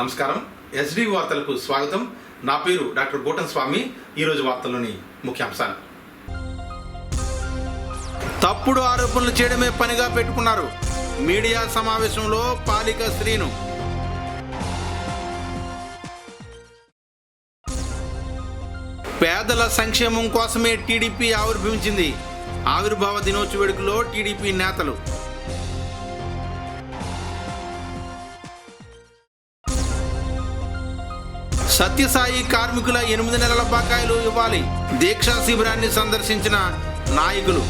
నమస్కారం. ఎస్డి వార్తలకు స్వాగతం. నా పేరు డాక్టర్ గోటన్ స్వామి. ఈరోజు వార్తల్లోని ముఖ్యాంశాలు. తప్పుడు ఆరోపణలు చేయడమే పనిగా పెట్టుకున్నారు. మీడియా సమావేశంలో పాలిక శ్రీను. పేదల సంక్షేమం కోసమే టీడీపీ ఆవిర్భవించింది. ఆవిర్భావ దినోత్సవ వేడుకలో టీడీపీ నేతలు. సత్యసాయి కార్మికుల 8 నెలల బకాయిలు ఇవ్వాలి. దీక్షా శిబిరాన్ని సందర్శించిన నాయకులు.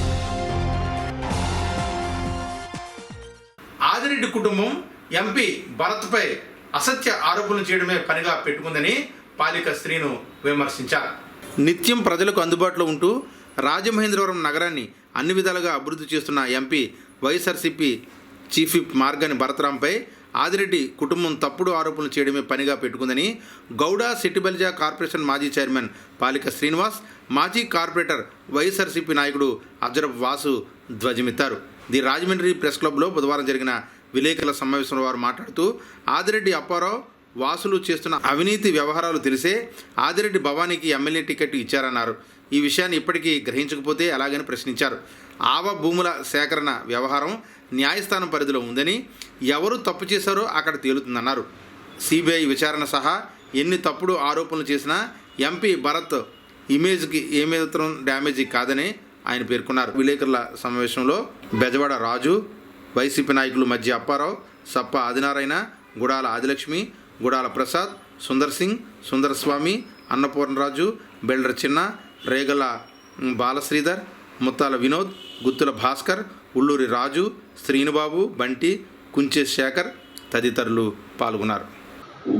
ఆదిరెడ్డి కుటుంబం ఎంపీ భరత్పై అసత్య ఆరోపణలు చేయడమే పనిగా పెట్టుకుందని పాలిక శ్రీను విమర్శించారు. నిత్యం ప్రజలకు అందుబాటులో ఉంటూ రాజమహేంద్రవరం నగరాన్ని అన్ని విధాలుగా అభివృద్ధి చేస్తున్న MP YSRCP chief whip Margani భరతరాంపై ఆదిరెడ్డి కుటుంబం తప్పుడు ఆరోపణలు చేయడమే పనిగా పెట్టుకుందని గౌడ సిటిబల్జా కార్పొరేషన్ మాజీ చైర్మన్ పాలిక శ్రీనివాస్, మాజీ కార్పొరేటర్ వైఎస్ఆర్సీపీ నాయకుడు అజ్జరపు వాసు ధ్వజమెత్తారు. ది రాజమండ్రి ప్రెస్ క్లబ్లో బుధవారం జరిగిన విలేకరుల సమావేశంలో వారు మాట్లాడుతూ ఆదిరెడ్డి అప్పారావు వాసులు చేస్తున్న అవినీతి వ్యవహారాలు తెలిసే ఆదిరెడ్డి భవానీకి ఎమ్మెల్యే టికెట్ ఇచ్చారన్నారు. ఈ విషయాన్ని ఇప్పటికీ గ్రహించకపోతే అలాగని ప్రశ్నించారు. ఆవ భూముల సేకరణ వ్యవహారం న్యాయస్థానం పరిధిలో ఉందని, ఎవరు తప్పు చేశారో అక్కడ తేలుతుందన్నారు. సిబిఐ విచారణ సహా ఎన్ని తప్పుడు ఆరోపణలు చేసినా ఎంపీ భరత్ ఇమేజ్కి ఏమాత్రం డ్యామేజీ కాదని ఆయన పేర్కొన్నారు. విలేకరుల సమావేశంలో బెజవాడ రాజు, వైసీపీ నాయకుల మధ్య అప్పారావు, సప్ప ఆదినారాయణ, గుడాల ఆదిలక్ష్మి, గుడాల ప్రసాద్, సుందర్ సింగ్, సుందరస్వామి, అన్నపూర్ణరాజు, బెల్డర్ చిన్న, రేగల బాలశ్రీధర్, ముత్తాల వినోద్, గుత్తుల భాస్కర్, ఉల్లూరి రాజు, శ్రీనుబాబు, బంటి, కుంచె శేఖర్ తదితరులు పాల్గొన్నారు.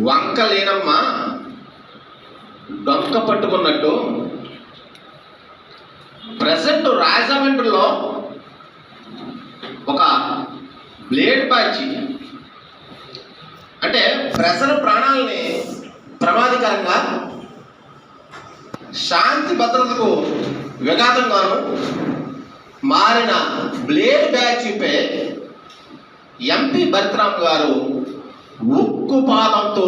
వంకలేనమ్మ డొంక పట్టుకున్నట్టు ప్రెసెంట్ రాజమండ్రిలో ఒక బ్లేడ్ బ్యాచ్ అంటే ప్రజల ప్రాణాలని ప్రమాదకరంగా, శాంతి భద్రతకు విఘాతంగాను మారిన బ్లేడ్ బ్యాచ్పై ఎంపీ భరతరాం గారు ఉక్కుపాదంతో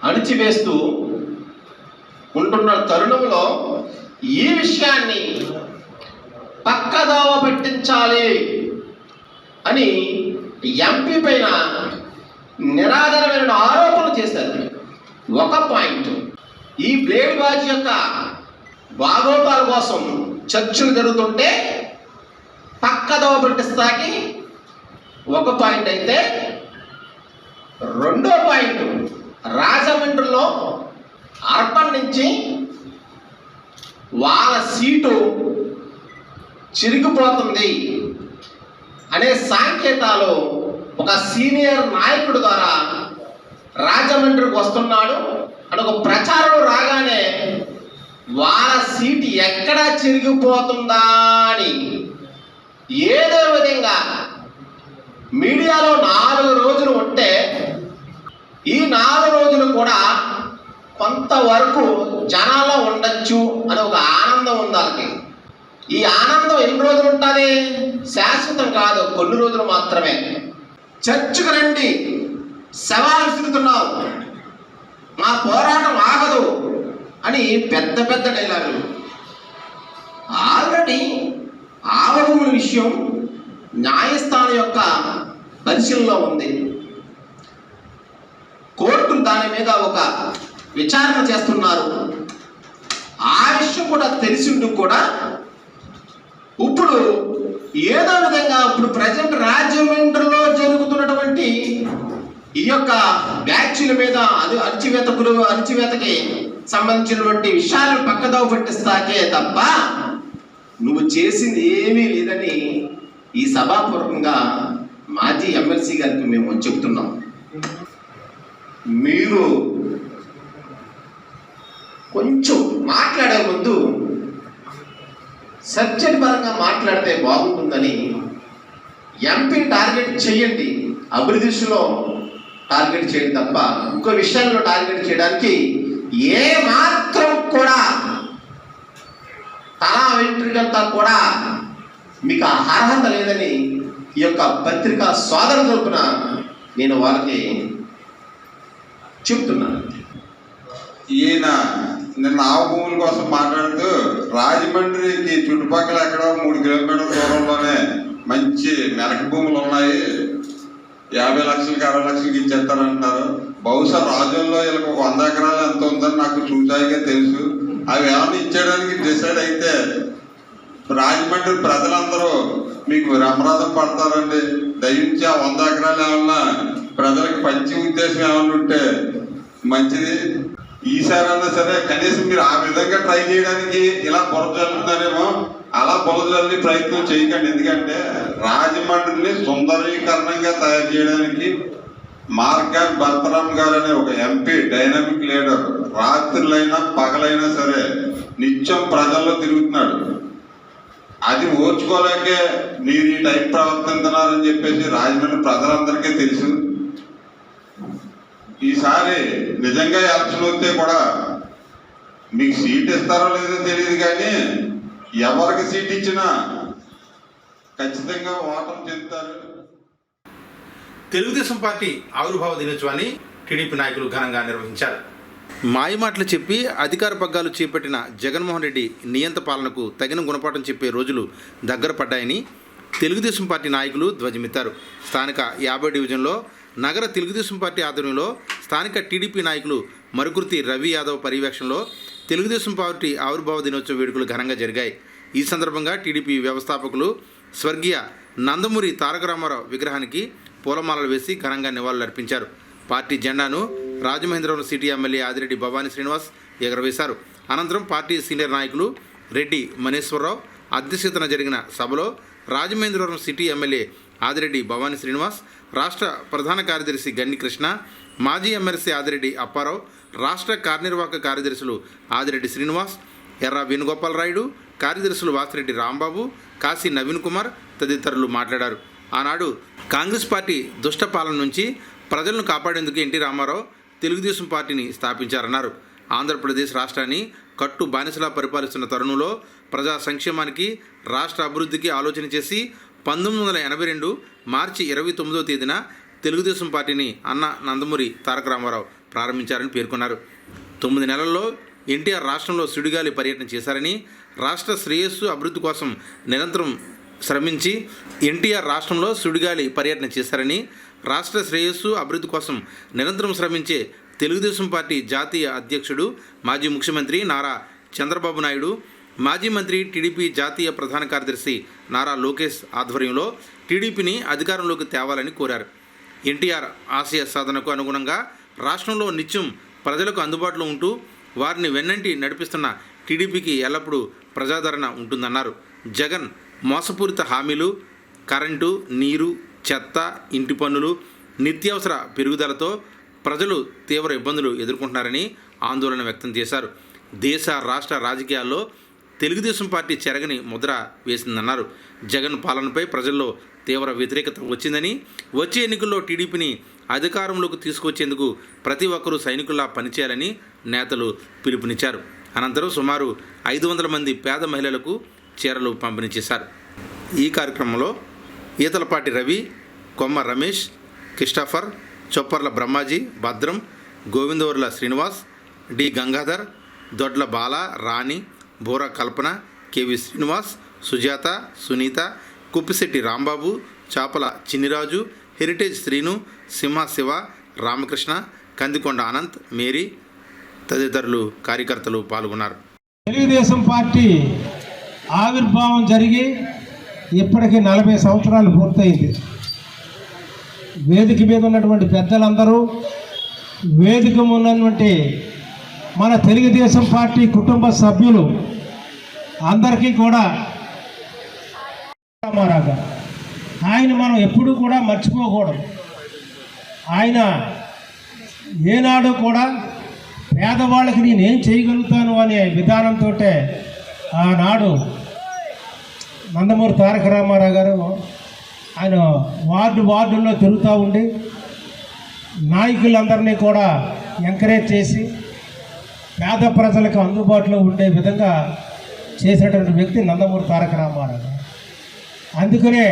అణిచివేస్తూ ఉంటున్న తరుణంలో ఈ విషయాన్ని పక్కదోవ పట్టించాలి అని ఎంపీ పైన నిరాధారమైన ఆరోపణలు చేశారు. ఒక పాయింట్, ఈ బ్లేడ్ బ్యాచ్ యొక్క బాగోతాల కోసం చర్చలు జరుగుతుంటే పక్కదోవ పట్టిస్తాకి ఒక పాయింట్ అయితే, రెండో పాయింట్ రాజమండ్రిలో అర్బన్ నుంచి వాళ్ళ సీటు చిరిగిపోతుంది అనే సంకేతాలు ఒక సీనియర్ నాయకుడు ద్వారా రాజమండ్రికి వస్తున్నాడు అని ఒక ప్రచారం రాగానే వాళ్ళ సీటు ఎక్కడ చిరిగిపోతుందా అని ఏదో విధంగా మీడియాలో 4 రోజులు ఉంటే ఈ 4 రోజులు కూడా కొంతవరకు జనాల్లో ఉండొచ్చు అని ఒక ఆనందం ఉంది వాళ్ళకి. ఈ ఆనందం ఎన్ని రోజులు ఉంటుంది? శాశ్వతం కాదు, కొన్ని రోజులు మాత్రమే. చర్చకు రండి, సవాలు విసురుతున్నాం, మా పోరాటం ఆగదు అని పెద్ద పెద్ద డైలాగులు. ఆల్రెడీ ఆవభూముల విషయం న్యాయస్థానం యొక్క పరిశీలనలో ఉంది. కోర్టులు దాని మీద ఒక విచారణ చేస్తున్నారు. ఆ విషయం కూడా తెలిసిండు కూడా ఇప్పుడు ఏదో విధంగా ఇప్పుడు ప్రజెంట్ రాజమండ్రిలో జరుగుతున్నటువంటి ఈ యొక్క బ్యాచ్ల మీద అణచివేతకి సంబంధించినటువంటి విషయాలను పక్కదోవ పట్టిస్తాకే తప్ప నువ్వు చేసింది ఏమీ లేదని ఈ సభాపూర్వకంగా మాజీ ఎమ్మెల్సీ గారికి మేము చెప్తున్నాం. మీరు కొంచెం మాట్లాడే ముందు సబ్జెక్ట్ పరంగా మాట్లాడితే బాగుంటుందని ఎంపీ టార్గెట్ చేయండి, అభివృద్ధి దిశలో టార్గెట్ చేయండి తప్ప ఇంకో విషయాల్లో టార్గెట్ చేయడానికి ఏ మాత్రం కూడా తలా వెంట్రుకంతా కూడా మీకు అర్హత లేదని ఈ యొక్క పత్రికా సోదరు తరపున నేను వాళ్ళకి చెప్తున్నాను. ఈయన నిన్న ఆవు భూముల కోసం మాట్లాడుతూ రాజమండ్రికి చుట్టుపక్కల ఎక్కడో 3 కిలోమీటర్ల దూరంలోనే మంచి మెరక భూములు ఉన్నాయి, 50 లక్షలకి 60 లక్షలకి ఇచ్చేస్తారంటున్నారు. బహుశా రాజుల్లో వీళ్ళకి 100 ఎకరాలు ఎంత ఉందని నాకు చూసాయిగా తెలుసు. అవి ఏమైనా ఇచ్చేయడానికి డిసైడ్ అయితే రాజమండ్రి ప్రజలందరూ మీకు రమరాధం పడతారండి. దయించి ఆ 100 ఎకరాలు ఏమన్నా ప్రజలకు పంచి ఉద్దేశం ఏమన్నా ఉంటే మంచిది. ఈసారైనా సరే కనీసం మీరు ఆ విధంగా ట్రై చేయడానికి ఇలా బురద జల్లుతున్నారేమో, అలా బురద జల్లి ప్రయత్నం చేయకండి. ఎందుకంటే రాజమండ్రిని సుందరీకరణంగా తయారు చేయడానికి మార్గాన్ భరతరామ్ గారు అనే ఒక ఎంపీ డైనమిక్ లీడర్ రాత్రులైనా పగలైనా సరే నిత్యం ప్రజల్లో తిరుగుతున్నాడు. అది ఓర్చుకోలేకే మీరు ఈ టైం ప్రవర్తిస్తున్నారని చెప్పేసి రాజమండ్రి ప్రజలందరికీ తెలుసు. ఈసారి నిజంగా ఎలక్షన్ వస్తే కూడా మీకు సీట్ ఇస్తారో లేదో తెలియదు, కానీ ఎవరికి సీట్ ఇచ్చినా ఖచ్చితంగా ఓటమి చెందుతారు. తెలుగుదేశం పార్టీ ఆవిర్భావ దినోత్సవాన్ని టీడీపీ నాయకులు ఘనంగా నిర్వహించారు. మాయమాటలు చెప్పి అధికార పగ్గాలు చేపట్టిన జగన్మోహన్ రెడ్డి నియంత పాలనకు తగిన గుణపాఠం చెప్పే రోజులు దగ్గర పడ్డాయని తెలుగుదేశం పార్టీ నాయకులు ధ్వజమెత్తారు. స్థానిక 50 డివిజన్లో నగర తెలుగుదేశం పార్టీ ఆధ్వర్యంలో స్థానిక టీడీపీ నాయకులు మరుకుర్తి రవి యాదవ్ పర్యవేక్షణలో తెలుగుదేశం పార్టీ ఆవిర్భావ దినోత్సవ వేడుకలు ఘనంగా జరిగాయి. ఈ సందర్భంగా టీడీపీ వ్యవస్థాపకులు స్వర్గీయ నందమూరి తారక రామారావు విగ్రహానికి పూలమాలలు వేసి ఘనంగా నివాళులర్పించారు. పార్టీ జెండాను రాజమహేంద్రవరం సిటీ ఎమ్మెల్యే ఆదిరెడ్డి భవానీ శ్రీనివాస్ ఎగరవేశారు. అనంతరం పార్టీ సీనియర్ నాయకులు రెడ్డి మనేశ్వరరావు అధ్యక్షతన జరిగిన సభలో రాజమహేంద్రవరం సిటీ ఎమ్మెల్యే ఆదిరెడ్డి భవానీ శ్రీనివాస్, రాష్ట్ర ప్రధాన కార్యదర్శి గన్ని కృష్ణ, మాజీ ఎమ్మెల్సీ ఆదిరెడ్డి అప్పారావు, రాష్ట్ర కార్యనిర్వాహక కార్యదర్శులు ఆదిరెడ్డి శ్రీనివాస్, ఎర్ర వేణుగోపాలరాయుడు, కార్యదర్శులు వాసిరెడ్డి రాంబాబు, కాశీ నవీన్ కుమార్ తదితరులు మాట్లాడారు. ఆనాడు కాంగ్రెస్ పార్టీ దుష్ట పాలన నుంచి ప్రజలను కాపాడేందుకు ఎన్టీ రామారావు తెలుగుదేశం పార్టీని స్థాపించారన్నారు. ఆంధ్రప్రదేశ్ రాష్ట్రాన్ని కట్టు బానిసలా పరిపాలిస్తున్న తరుణంలో ప్రజా సంక్షేమానికి, రాష్ట్ర అభివృద్ధికి ఆలోచన చేసి 1982 మార్చి 29వ తేదీన తెలుగుదేశం పార్టీని అన్న నందమూరి తారక రామారావు ప్రారంభించారని పేర్కొన్నారు. 9 నెలల్లో ఎన్టీఆర్ రాష్ట్రంలో సుడిగాలి పర్యటన చేశారని, రాష్ట్ర శ్రేయస్సు అభివృద్ధి కోసం నిరంతరం శ్రమించి ఎన్టీఆర్ రాష్ట్రంలో సుడిగాలి పర్యటన చేశారని, రాష్ట్ర శ్రేయస్సు అభివృద్ధి కోసం నిరంతరం శ్రమించే తెలుగుదేశం పార్టీ జాతీయ అధ్యక్షుడు మాజీ ముఖ్యమంత్రి నారా చంద్రబాబు నాయుడు, మాజీ మంత్రి టీడీపీ జాతీయ ప్రధాన కార్యదర్శి నారా లోకేష్ ఆధ్వర్యంలో టీడీపీని అధికారంలోకి తేవాలని కోరారు. ఎన్టీఆర్ ఆశయ సాధనకు అనుగుణంగా రాష్ట్రంలో నిత్యం ప్రజలకు అందుబాటులో ఉంటూ వారిని వెన్నంటి నడిపిస్తున్న టీడీపీకి ఎల్లప్పుడూ ప్రజాదరణ ఉంటుందన్నారు. జగన్ మోసపూరిత హామీలు, కరెంటు, నీరు, చెత్త, ఇంటి పన్నులు, నిత్యావసర పెరుగుదలతో ప్రజలు తీవ్ర ఇబ్బందులు ఎదుర్కొంటున్నారని ఆందోళన వ్యక్తం చేశారు. దేశ రాష్ట్ర రాజకీయాల్లో తెలుగుదేశం పార్టీ చెరగని ముద్ర వేసిందన్నారు. జగన్ పాలనపై ప్రజల్లో తీవ్ర వ్యతిరేకత వచ్చిందని, వచ్చే ఎన్నికల్లో టీడీపీని అధికారంలోకి తీసుకొచ్చేందుకు ప్రతి ఒక్కరూ సైనికుల్లా పనిచేయాలని నేతలు పిలుపునిచ్చారు. అనంతరం సుమారు 500 మంది పేద మహిళలకు చీరలు పంపిణీ చేశారు. ఈ కార్యక్రమంలో ఈతలపాటి రవి, కొమ్మ రమేష్, క్రిస్టఫర్, చొప్పర్ల బ్రహ్మాజీ, భద్రం, గోవిందవర్ల శ్రీనివాస్, డి గంగాధర్, దొడ్ల బాల, రాణి, బోరా కల్పన, కేవి శ్రీనివాస్, సుజాత, సునీత, కుప్పిశెట్టి రాంబాబు, చాపల చిన్నిరాజు, హెరిటేజ్ శ్రీను, సింహ శివ, రామకృష్ణ, కందికొండ అనంత్, మేరీ తదితరులు కార్యకర్తలు పాల్గొన్నారు. తెలుగుదేశం పార్టీ ఆవిర్భావం జరిగి ఇప్పటికీ 40 సంవత్సరాలు పూర్తయింది. వేదిక మీద ఉన్నటువంటి పెద్దలందరూ, వేదిక ఉన్నటువంటి మన తెలుగుదేశం పార్టీ కుటుంబ సభ్యులు అందరికీ కూడా రామారావు గారు, ఆయన మనం ఎప్పుడూ కూడా మర్చిపోకూడదు. ఆయన ఏనాడు కూడా పేదవాళ్ళకి నేనేం చేయగలుగుతాను అనే విధానంతో ఆనాడు నందమూరి తారక రామారావు గారు ఆయన వార్డుల్లో తిరుగుతూ ఉండి నాయకులందరినీ కూడా ఎంకరేజ్ చేసి పేద ప్రజలకు అందుబాటులో ఉండే విధంగా చేసినటువంటి వ్యక్తి నందమూరి తారక రామారావు గారు. అందుకనే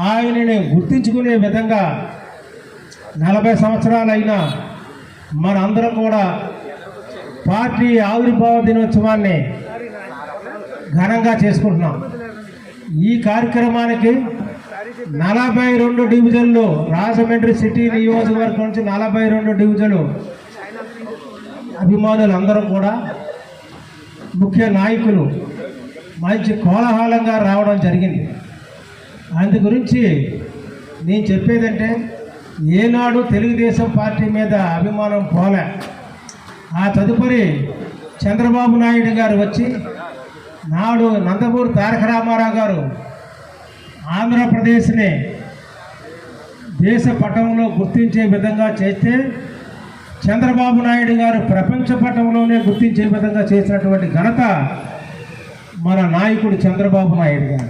ఆయనని గుర్తించుకునే విధంగా 40 సంవత్సరాలైనా మనందరం కూడా పార్టీ ఆవిర్భావ దినోత్సవాన్ని ఘనంగా చేసుకుంటున్నాం. ఈ కార్యక్రమానికి 42 డివిజన్లు, రాజమండ్రి సిటీ నియోజకవర్గం నుంచి 42 డివిజన్లు అభిమానులు అందరం కూడా, ముఖ్య నాయకులు మంచి కోలాహలంగా రావడం జరిగింది. అందు గురించి నేను చెప్పేదంటే, ఏనాడు తెలుగుదేశం పార్టీ మీద అభిమానం పోలే. ఆ తదుపరి చంద్రబాబు నాయుడు గారు వచ్చి నాడు నందమూరి తారక రామారావు గారు ఆంధ్రప్రదేశ్ని దేశ పటంలో గుర్తించే విధంగా చేస్తే, చంద్రబాబు నాయుడు గారు ప్రపంచ పటంలోనే గుర్తించే విధంగా చేసినటువంటి ఘనత మన నాయకుడు చంద్రబాబు నాయుడు గారు.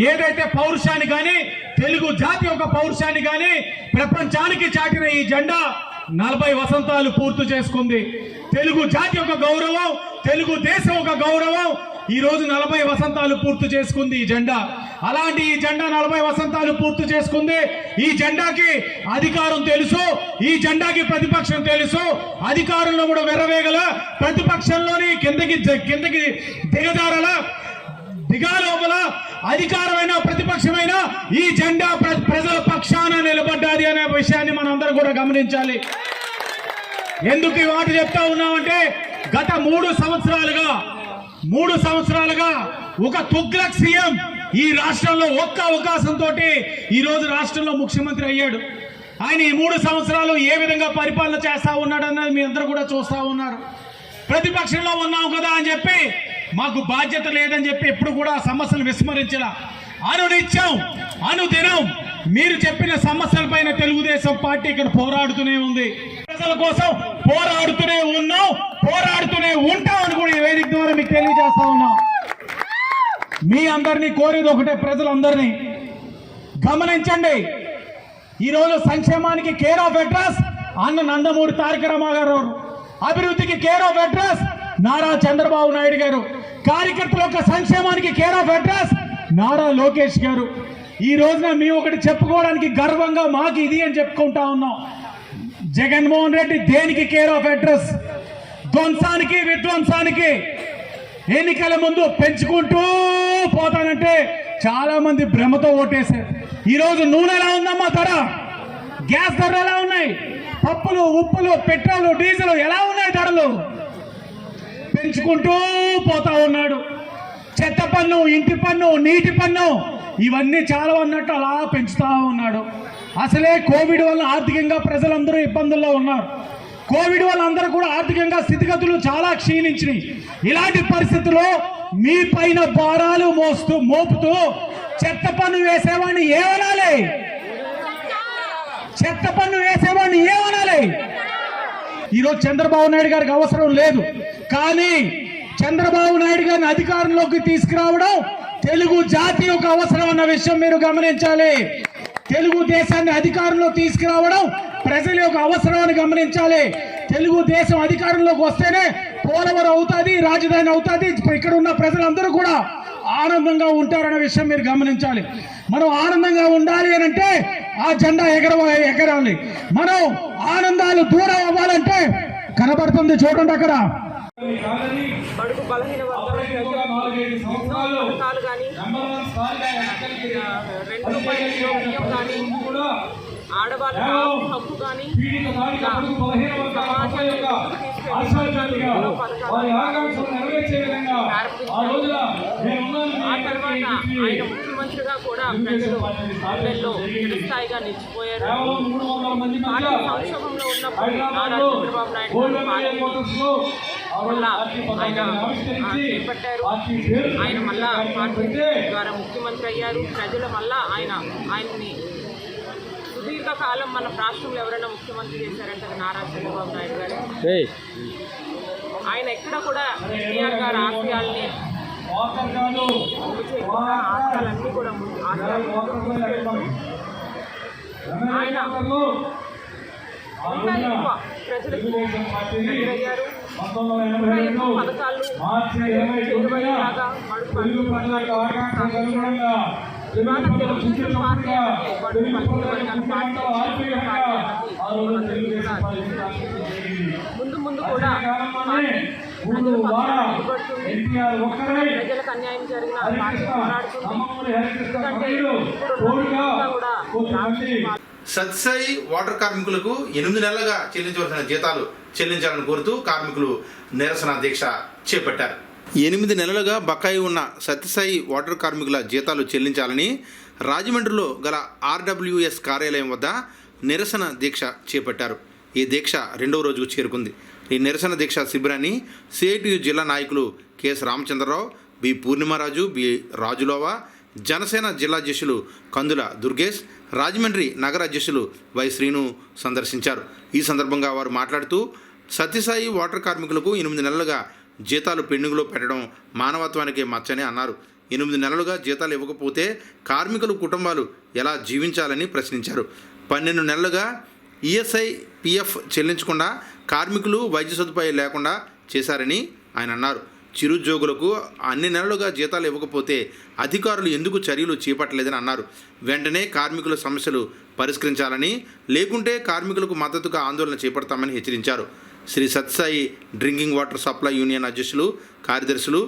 ఏదైతే పౌరుషాన్ని కానీ, తెలుగు జాతి యొక్క పౌరుషాన్ని కానీ ప్రపంచానికి చాటిన ఈ జెండా 40 వసంతాలు పూర్తి చేసుకుంది. తెలుగు జాతి యొక్క గౌరవం, తెలుగు దేశం యొక్క గౌరవం ఈ రోజు 40 వసంతాలు పూర్తి చేసుకుంది ఈ జెండా. అలాంటి ఈ జెండా 40 వసంతాలు పూర్తి చేసుకుంది. ఈ జెండాకి అధికారం తెలుసు, ఈ జెండాకి ప్రతిపక్షం తెలుసు. అధికారంలో కూడా వెర్రవేగల, ప్రతిపక్షంలోని కిందకి దిగజారల, దిగాలోపల అధికారమైన ప్రతిపక్షమైన ఈ జెండా ప్రజల పక్షాన నిలబడ్డాది అనే విషయాన్ని మనందరం కూడా గమనించాలి. ఎందుకు ఈ మాట చెప్తా ఉన్నామంటే, గత 3 సంవత్సరాలుగా ఒక తుగ్లక్ సీఎం ఈ రాష్ట్రంలో ఒక్క అవకాశంతో ఈ రోజు రాష్ట్రంలో ముఖ్యమంత్రి అయ్యాడు. ఆయన ఈ 3 సంవత్సరాలు ఏ విధంగా పరిపాలన చేస్తా ఉన్నాడన్నది మీ అందరూ కూడా చూస్తా ఉన్నారు. ప్రతిపక్షంలో ఉన్నాం కదా అని చెప్పి, మాకు బాధ్యత లేదని చెప్పి ఎప్పుడు కూడా సమస్యలు విస్మరించలా. అనునిత్యం అనుదినం మీరు చెప్పిన సమస్యలపైన తెలుగుదేశం పార్టీ ఇక్కడ పోరాడుతూనే ఉంది. ప్రజల కోసం పోరాడుతూనే ఉన్నాం, పోరాడుతూనే ఉంటాం అని కూడా ఈ వేదిక ద్వారా మీకు తెలియజేస్తా ఉన్నాం. మీ అందరినీ కోరేది ఒకటే, ప్రజలందరినీ గమనించండి. ఈరోజు సంక్షేమానికి కేర్ ఆఫ్ అడ్రస్ అన్న నందమూరి తారక రామారావు గారు, అభివృద్ధికి care of address Nara Chandrababu Naidu గారు, కార్యకర్తల యొక్క సంక్షేమానికి care of address Nara Lokesh గారు. ఈ రోజున మేము ఒకటి చెప్పుకోవడానికి గర్వంగా మాకు ఇది అని చెప్పుకుంటా ఉన్నాం. జగన్మోహన్ రెడ్డి దేనికి కేర్ ఆఫ్ అడ్రస్? ధ్వంసానికి, విధ్వంసానికి. ఎన్నికల ముందు పెంచుకుంటూ పోతానంటే చాలా మంది భ్రమతో ఓటేశారు. ఈరోజు నూనె ఎలా ఉందమ్మా ధర, గ్యాస్ ధరలు ఎలా ఉన్నాయి, పప్పులు, ఉప్పులు, పెట్రోల్, డీజిల్ ఎలా ఉన్నాయి ధరలు? పెంచుకుంటూ పోతా ఉన్నాడు. చెత్త పన్ను, ఇంటి పన్ను, నీటి పన్ను ఇవన్నీ చాలా అన్నట్టు అలా పెంచుతా ఉన్నాడు. అసలే కోవిడ్ వల్ల ఆర్థికంగా ప్రజలందరూ ఇబ్బందుల్లో ఉన్నారు. కోవిడ్ వల్ల అందరూ కూడా ఆర్థికంగా స్థితిగతులు చాలా క్షీణించినాయి. ఇలాంటి పరిస్థితుల్లో మీ పైన భారాలు మోపుతూ చెత్త పన్ను వేసేవాడిని ఏమనాలి? చెత్త పన్ను వేసేవాడిని ఏమనాలి? ఈరోజు చంద్రబాబు నాయుడు గారికి అవసరం లేదు, కానీ చంద్రబాబు నాయుడు గారిని అధికారంలోకి తీసుకురావడం తెలుగు జాతి యొక్క అవసరం అన్న విషయం మీరు గమనించాలి. తెలుగుదేశాన్ని అధికారంలో తీసుకురావడం ప్రజల యొక్క అవసరం అని గమనించాలి. తెలుగుదేశం అధికారంలోకి వస్తేనే పోలవరం అవుతుంది, రాజధాని అవుతుంది, ఇక్కడ ఉన్న ప్రజలందరూ కూడా ఆనందంగా ఉంటారన్న విషయం మీరు గమనించాలి. మనం ఆనందంగా ఉండాలి అని అంటే ఆ జెండా ఎగరాలి. మనం ఆనందాలు దూరం అవ్వాలంటే కనబడుతుంది చూడండి అక్కడ. బడుగు బలహీన వర్గాలు కానీ 2 రూపాయల బియ్యం కానీ ఆడవాళ్ళ హక్కు కానీ ఆ తర్వాత ఆయన ముఖ్యమంత్రిగా కూడా ప్రజలు గుండెల్లో చిరస్థాయిగా నిలిచిపోయారు. పార్టీ సంక్షోభంలో ఉన్నప్పుడు నారా చంద్రబాబు నాయుడు మళ్ళా ఆయన చేపట్టారు. ఆయన మళ్ళా పార్టీ ద్వారా ముఖ్యమంత్రి అయ్యారు. ప్రజలు మళ్ళా ఆయన్ని సుదీర్ఘకాలం మన రాష్ట్రంలో ఎవరైనా ముఖ్యమంత్రి చేశారంటే అది నారా చంద్రబాబు నాయుడు గారు. ఆయన ఎక్కడ కూడా ఎన్టీఆర్ గారి ఆశయాల్ని ఆశయాలన్నీ కూడా ఆయన ప్రజలకు ఎదురయ్యారు. ఎన్నో పథకాలు చేరువయ్యేలాగా బడుగు ఇవాళ తెలుగుదేశం పార్టీ బడుగు వర్గాల పార్టీ ముందు ముందు కూడా ప్రజల పక్షాన నిలబడుతుంది. ప్రజలకు అన్యాయం జరిగిన పార్టీ పోరాడుతుంది. ఎందుకంటే ఇప్పుడు కూడా సత్సాయి వాటర్ కార్మికులకు 8 నెలలుగా చెల్లించవలసిన జీతాలు చెల్లించాలని కోరుతూ కార్మికులు నిరసన దీక్ష చేపట్టారు. 8 నెలలుగా బకాయి ఉన్న సత్యసాయి వాటర్ కార్మికుల జీతాలు చెల్లించాలని రాజమండ్రిలో గల ఆర్డబ్ల్యూఎస్ కార్యాలయం వద్ద నిరసన దీక్ష చేపట్టారు. ఈ దీక్ష 2వ రోజుకు చేరుకుంది. ఈ నిరసన దీక్ష శిబిరాన్ని సిఐటియు జిల్లా నాయకులు K S Ramachandrarao, B Purnimaraju, B Rajulova, Janasena జిల్లా అధ్యక్షులు కందుల దుర్గేష్, రాజమండ్రి నగర అధ్యక్షులు వై శ్రీను సందర్శించారు. ఈ సందర్భంగా వారు మాట్లాడుతూ సత్యసాయి వాటర్ కార్మికులకు 8 నెలలుగా జీతాలు పెండింగ్లో పెట్టడం మానవత్వానికే మచ్చని అన్నారు. 8 నెలలుగా జీతాలు ఇవ్వకపోతే కార్మికుల కుటుంబాలు ఎలా జీవించాలని ప్రశ్నించారు. 12 నెలలుగా ఈఎస్ఐ, పిఎఫ్ చెల్లించకుండా కార్మికులు వైద్య సదుపాయం లేకుండా చేశారని ఆయన అన్నారు. చిరుద్యోగులకు అన్ని నెలలుగా జీతాలు ఇవ్వకపోతే అధికారులు ఎందుకు చర్యలు చేపట్టలేదని అన్నారు. వెంటనే కార్మికుల సమస్యలు పరిష్కరించాలని, లేకుంటే కార్మికులకు మద్దతుగా ఆందోళన చేపడతామని హెచ్చరించారు. Shri Satyasai drinking water supply union అధ్యక్షులు, కార్యదర్శులు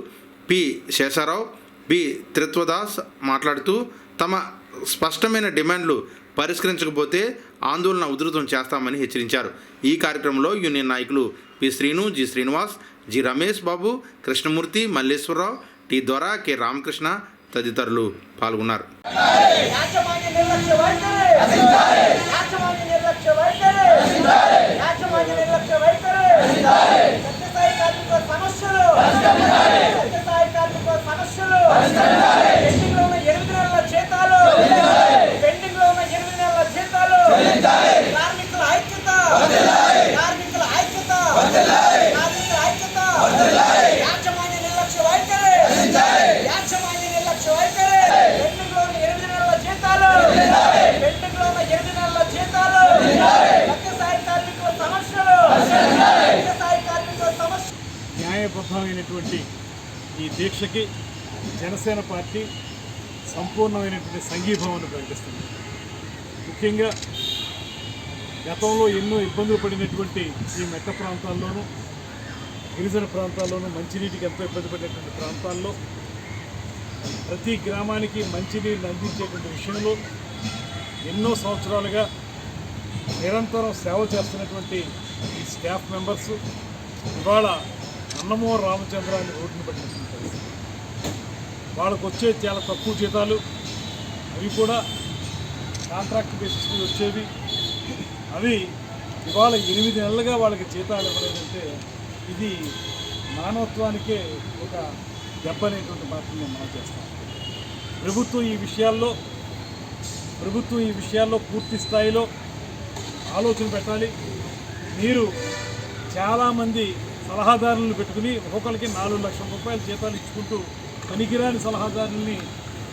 పి శేషారావు, బి త్రిత్వదాస్ మాట్లాడుతూ తమ స్పష్టమైన డిమాండ్లు పరిష్కరించకపోతే ఆందోళన ఉధృతం చేస్తామని హెచ్చరించారు. ఈ కార్యక్రమంలో యూనియన్ నాయకులు P Srinu, G Srinivas, G Ramesh Babu, Krishnamurthy, Malleswararao, T Dora, K Ramakrishna తదితరులు పాల్గొన్నారు. న్యాయబద్ధమైనటువంటి ఈ దీక్షకి జనసేన పార్టీ సంపూర్ణమైనటువంటి సంఘీభావాన్ని ప్రకటిస్తుంది. ముఖ్యంగా గతంలో ఎన్నో ఇబ్బందులు పడినటువంటి ఈ మెట్ట ప్రాంతాల్లోనూ, గిరిజన ప్రాంతాల్లోనూ, మంచినీటికి ఎంతో ఇబ్బంది పడినటువంటి ప్రాంతాల్లో ప్రతి గ్రామానికి మంచినీళ్ళు అందించేటువంటి విషయంలో ఎన్నో సంవత్సరాలుగా నిరంతరం సేవ చేస్తున్నటువంటి ఈ స్టాఫ్ మెంబర్సు ఇవాళ అన్నమూరు రామచంద్రాన్ని రోడ్డును పట్టినటువంటి పరిస్థితి. వాళ్ళకు వచ్చే చాలా తక్కువ జీతాలు, అవి కూడా కాంట్రాక్ట్ బేసిస్ మీద వచ్చేవి. అవి ఇవాళ 8 నెలలుగా వాళ్ళకి జీతాలు ఇవ్వలేదంటే ఇది మానవత్వానికే ఒక దెబ్బ అనేటువంటి మాటను మనం చేస్తాం. ప్రభుత్వం ఈ విషయాల్లో పూర్తి స్థాయిలో ఆలోచన పెట్టాలి. మీరు చాలామంది సలహాదారులను పెట్టుకుని ఒక్కొక్కరికి 4 లక్షల రూపాయల జీతాలు ఇచ్చుకుంటూ పనికిరాని సలహాదారుల్ని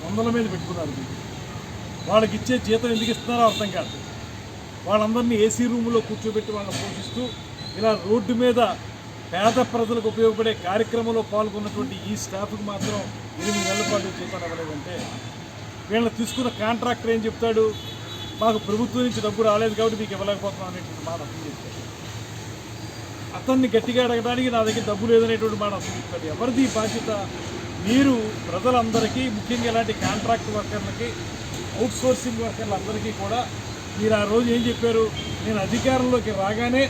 100ల మీద పెట్టుకున్నారు. వాళ్ళకి ఇచ్చే జీతం ఎందుకు ఇస్తున్నారో అర్థం కాదు. వాళ్ళందరినీ ఏసీ రూములో కూర్చోబెట్టి వాళ్ళని పోషిస్తూ ఇలా రోడ్డు మీద పేద ప్రజలకు ఉపయోగపడే కార్యక్రమంలో పాల్గొన్నటువంటి ఈ స్టాఫ్కి మాత్రం 8 నెలల పాటు జీతాలు ఇవ్వలేదంటే వీళ్ళని తీసుకున్న కాంట్రాక్టర్ ఏం చెప్తాడు? మాకు ప్రభుత్వం నుంచి డబ్బు రాలేదు కాబట్టి మీకు ఇవ్వలేకపోతున్నాం అనేటువంటి మాట అర్థం చెప్తాడు. అతన్ని గట్టిగా అడగడానికి నా దగ్గర డబ్బు లేదనేటువంటి మాట అర్థం చెప్తాడు. ఎవరిది బాధ్యత? మీరు ప్రజలందరికీ, ముఖ్యంగా ఇలాంటి కాంట్రాక్ట్ వర్కర్లకి, అవుట్సోర్సింగ్ వర్కర్లందరికీ కూడా మీరు ఆ రోజు ఏం చెప్పారు? నేను అధికారంలోకి రాగానే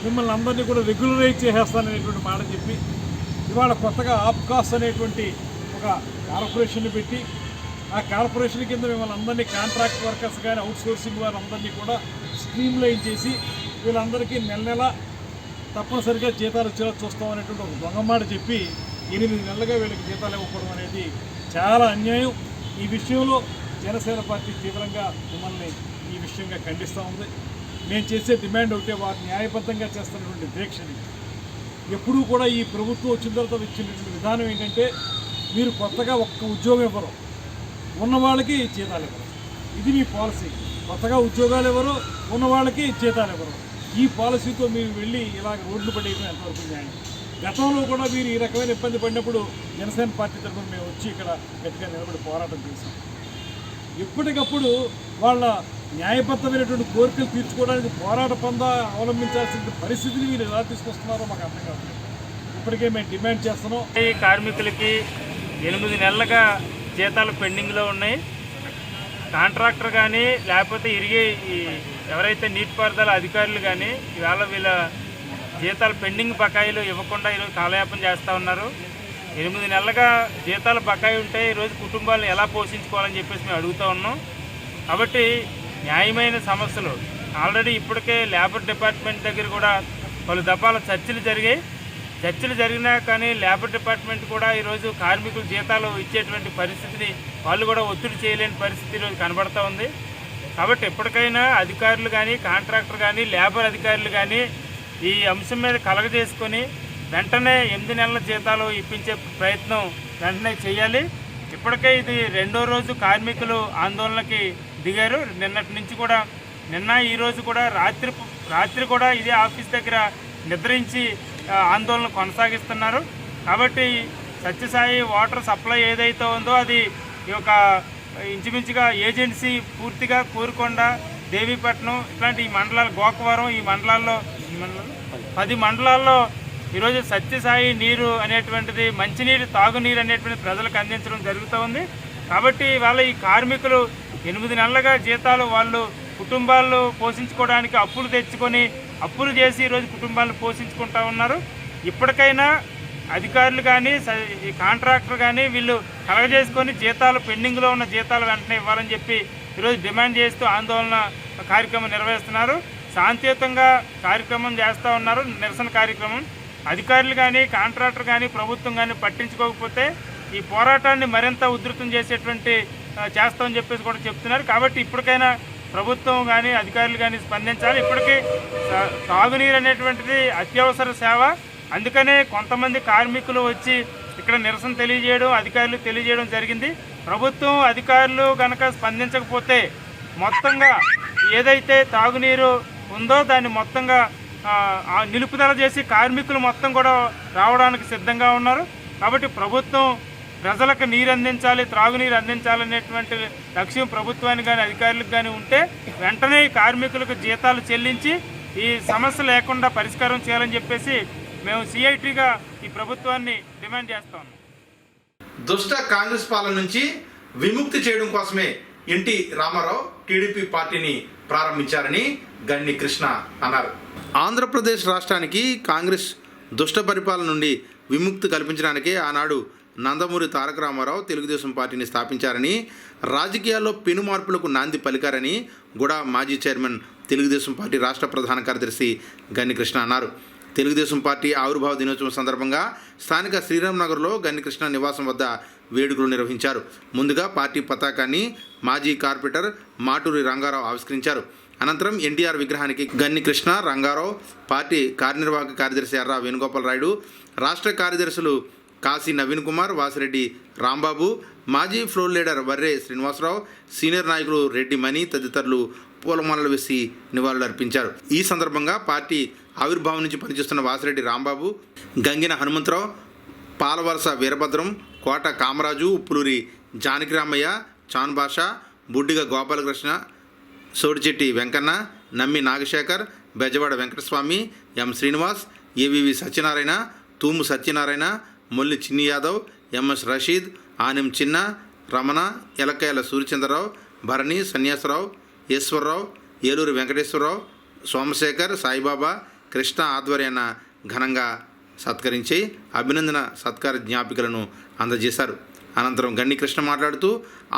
మిమ్మల్ని అందరినీ కూడా రెగ్యులరైజ్ చేసేస్తాననేటువంటి మాట చెప్పి ఇవాళ కొత్తగా ఆప్కాస్ అనేటువంటి ఒక కార్పొరేషన్ పెట్టి ఆ కార్పొరేషన్ కింద మిమ్మల్ని అందరినీ కాంట్రాక్ట్ వర్కర్స్ కానీ అవుట్సోర్సింగ్ వారందరినీ కూడా స్ట్రీమ్లైన్ చేసి వీళ్ళందరికీ నెల తప్పనిసరిగా జీతాలు వచ్చేలా చూస్తామనేటువంటి ఒక దొంగ మాట చెప్పి 8 నెలలుగా వీళ్ళకి జీతాలు ఇవ్వకపోవడం అనేది చాలా అన్యాయం. ఈ విషయంలో జనసేన పార్టీ తీవ్రంగా మిమ్మల్ని ఈ విషయంగా ఖండిస్తూ ఉంది. నేను చేసే డిమాండ్ ఒకటే, వారు న్యాయబద్ధంగా చేస్తున్నటువంటి దీక్షని ఎప్పుడూ కూడా ఈ ప్రభుత్వం వచ్చిన తర్వాత ఇచ్చినటువంటి విధానం ఏంటంటే మీరు కొత్తగా ఒక్క ఉద్యోగం ఇవ్వరు, ఉన్న వాళ్ళకి జీతాలు ఇవ్వరు. ఇది మీ పాలసీ. కొత్తగా ఉద్యోగాలు ఇవ్వరు, ఉన్న వాళ్ళకి జీతాలు ఇవ్వరు. ఈ పాలసీతో మీరు వెళ్ళి ఇలాగ రోడ్లు పడేయడం ఎంతవరకు న్యాయం? గతంలో కూడా మీరు ఈ రకమైన ఇబ్బంది పడినప్పుడు జనసేన పార్టీ తరఫున మేము వచ్చి ఇక్కడ గట్టిగా నిలబడి పోరాటం చేశాం. ఎప్పటికప్పుడు వాళ్ళ న్యాయబద్ధమైనటువంటి కోరికలు తీర్చుకోవడానికి పోరాట పందా అవలంబించాల్సిన పరిస్థితిని మీరు ఎలా తీసుకొస్తున్నారో మాకు అర్థం కాదు. ఇప్పటికే మేము డిమాండ్ చేస్తున్నాం. ఈ కార్మికులకి 8 నెలలుగా జీతాలు పెండింగ్లో ఉన్నాయి. కాంట్రాక్టర్ కానీ లేకపోతే ఎవరైతే నీటిపారుదల అధికారులు కానీ ఇవాళ వీళ్ళ జీతాలు పెండింగ్ బకాయిలు ఇవ్వకుండా ఈరోజు కాలయాపన చేస్తూ ఉన్నారు. 8 నెలలుగా జీతాలు బకాయి ఉంటే ఈరోజు కుటుంబాలను ఎలా పోషించుకోవాలని చెప్పేసి మేము అడుగుతూ ఉన్నాం. కాబట్టి న్యాయమైన సమస్యలు ఆల్రెడీ ఇప్పటికే లేబర్ డిపార్ట్మెంట్ దగ్గర కూడా పలు దఫాల చర్చలు జరిగినా కానీ లేబర్ డిపార్ట్మెంట్ కూడా ఈరోజు కార్మికులు జీతాలు ఇచ్చేటువంటి పరిస్థితిని వాళ్ళు కూడా ఒత్తిడి చేయలేని పరిస్థితి ఈరోజు కనబడుతూ ఉంది. కాబట్టి ఎప్పటికైనా అధికారులు కానీ కాంట్రాక్టర్ కానీ లేబర్ అధికారులు కానీ ఈ అంశం మీద కలగజేసుకొని వెంటనే 8 నెలల జీతాలు ఇప్పించే ప్రయత్నం వెంటనే చేయాలి. ఇప్పటికే ఇది 2వ రోజు కార్మికులు ఆందోళనకి దిగారు. నిన్నటి నుంచి కూడా ఈరోజు కూడా రాత్రి కూడా ఇదే ఆఫీస్ దగ్గర నిద్రించి ఆందోళన కొనసాగిస్తున్నారు. కాబట్టి సత్యసాయి వాటర్ సప్లై ఏదైతే ఉందో అది ఒక ఇంచుమించుగా ఏజెన్సీ పూర్తిగా కోరుకొండ, దేవీపట్నం ఇట్లాంటి ఈ మండలాలు, గోకవరం ఈ మండలాల్లో 10 మండలాల్లో ఈరోజు సత్యసాయి నీరు అనేటువంటిది మంచినీరు, తాగునీరు అనేటువంటి ప్రజలకు అందించడం జరుగుతూ ఉంది. కాబట్టి వాళ్ళ ఈ కార్మికులు 8 నెలలుగా జీతాలు వాళ్ళు కుటుంబాలు పోషించుకోవడానికి అప్పులు తెచ్చుకొని అప్పులు చేసి ఈరోజు కుటుంబాలను పోషించుకుంటూ ఉన్నారు. ఇప్పటికైనా అధికారులు కానీ ఈ కాంట్రాక్టర్ కానీ వీళ్ళు కలగజేసుకొని జీతాలు పెండింగ్లో ఉన్న జీతాలు వెంటనే ఇవ్వాలని చెప్పి ఈరోజు డిమాండ్ చేస్తూ ఆందోళన కార్యక్రమం నిర్వహిస్తున్నారు. శాంతియుతంగా కార్యక్రమం చేస్తూ ఉన్నారు, నిరసన కార్యక్రమం. అధికారులు కానీ కాంట్రాక్టర్ కానీ ప్రభుత్వం కానీ పట్టించుకోకపోతే ఈ పోరాటాన్ని మరింత ఉధృతం చేస్తామని చెప్పేసి కూడా చెప్తున్నారు. కాబట్టి ఇప్పటికైనా ప్రభుత్వం కానీ అధికారులు కానీ స్పందించాలి. ఇప్పటికీ తాగునీరు అనేటువంటిది అత్యవసర సేవ. అందుకనే కొంతమంది కార్మికులు వచ్చి ఇక్కడ నిరసన తెలియజేయడం, అధికారులు తెలియజేయడం జరిగింది. ప్రభుత్వం అధికారులు కనుక స్పందించకపోతే మొత్తంగా ఏదైతే తాగునీరు ఉందో దాన్ని మొత్తంగా నిలుపుదల చేసి కార్మికులు మొత్తం కూడా రావడానికి సిద్ధంగా ఉన్నారు. కాబట్టి ప్రభుత్వం ప్రజలకు నీరు అందించాలి, త్రాగునీరు అందించాలనేటువంటి లక్ష్యం ప్రభుత్వానికి కానీ అధికారులకు కానీ ఉంటే వెంటనే కార్మికులకు జీతాలు చెల్లించి ఈ సమస్య లేకుండా పరిష్కారం చేయాలని చెప్పేసి మేము సిఐటిగా ఈ ప్రభుత్వాన్ని డిమాండ్ చేస్తాం. దుష్ట కాంగ్రెస్ పాలన నుంచి విముక్తి చేయడం కోసమే ఎన్టీ రామారావు టీడీపీ పార్టీని ప్రారంభించారని గన్ని కృష్ణ అన్నారు. ఆంధ్రప్రదేశ్ రాష్ట్రానికి కాంగ్రెస్ దుష్ట పరిపాలన నుండి విముక్తి కల్పించడానికే ఆనాడు నందమూరి తారక రామారావు తెలుగుదేశం పార్టీని స్థాపించారని, రాజకీయాల్లో పెను మార్పులకు నాంది పలికారని కూడా మాజీ చైర్మన్ తెలుగుదేశం పార్టీ రాష్ట్ర ప్రధాన కార్యదర్శి గన్ని కృష్ణ అన్నారు. తెలుగుదేశం పార్టీ ఆవిర్భావ దినోత్సవం సందర్భంగా స్థానిక శ్రీరామ్ నగర్లో గన్ని కృష్ణ నివాసం వద్ద వేడుకలు నిర్వహించారు. ముందుగా పార్టీ పతాకాన్ని మాజీ కార్పొరేటర్ మాటూరి రంగారావు ఆవిష్కరించారు. అనంతరం ఎన్టీఆర్ విగ్రహానికి గన్ని కృష్ణ, రంగారావు, పార్టీ కార్యనిర్వాహక కార్యదర్శి ఎర్రా వేణుగోపాల్ రాయుడు, రాష్ట్ర కార్యదర్శులు కాశీ నవీన్ కుమార్, వాసిరెడ్డి రాంబాబు, మాజీ floor leader Varre Srinivasarao, senior నాయకులు రెడ్డి మణి తదితరులు పూలమాలలు వేసి నివాళులర్పించారు. ఈ సందర్భంగా పార్టీ ఆవిర్భావం నుంచి పనిచేస్తున్న వాసిరెడ్డి రాంబాబు, గంగిన హనుమంతరావు, పాలవలస వీరభద్రం, కోట కామరాజు, ఉప్పులూరి జానకిరామయ్య, చాన్ భాష, బుడ్డిగ గోపాలకృష్ణ, సోడిచెట్టి వెంకన్న, నమ్మి నాగశేఖర్, బెజవాడ వెంకటస్వామి, ఎం శ్రీనివాస్, ఏవివి సత్యనారాయణ, తూము సత్యనారాయణ, మొల్లి చిన్ని యాదవ్, ఎంఎస్ రషీద్, ఆనెం చిన్న, రమణ, ఎలక్కాయల సూర్యచంద్రరావు, భరణి, సన్యాసరావు, ఈశ్వరరావు, ఏలూరు వెంకటేశ్వరరావు, సోమశేఖర్, సాయిబాబా, కృష్ణ ఆధ్వర్యాన ఘనంగా సత్కరించి అభినందన సత్కార జ్ఞాపికలను అందజేశారు. అనంతరం గన్ని కృష్ణ మాట్లాడుతూ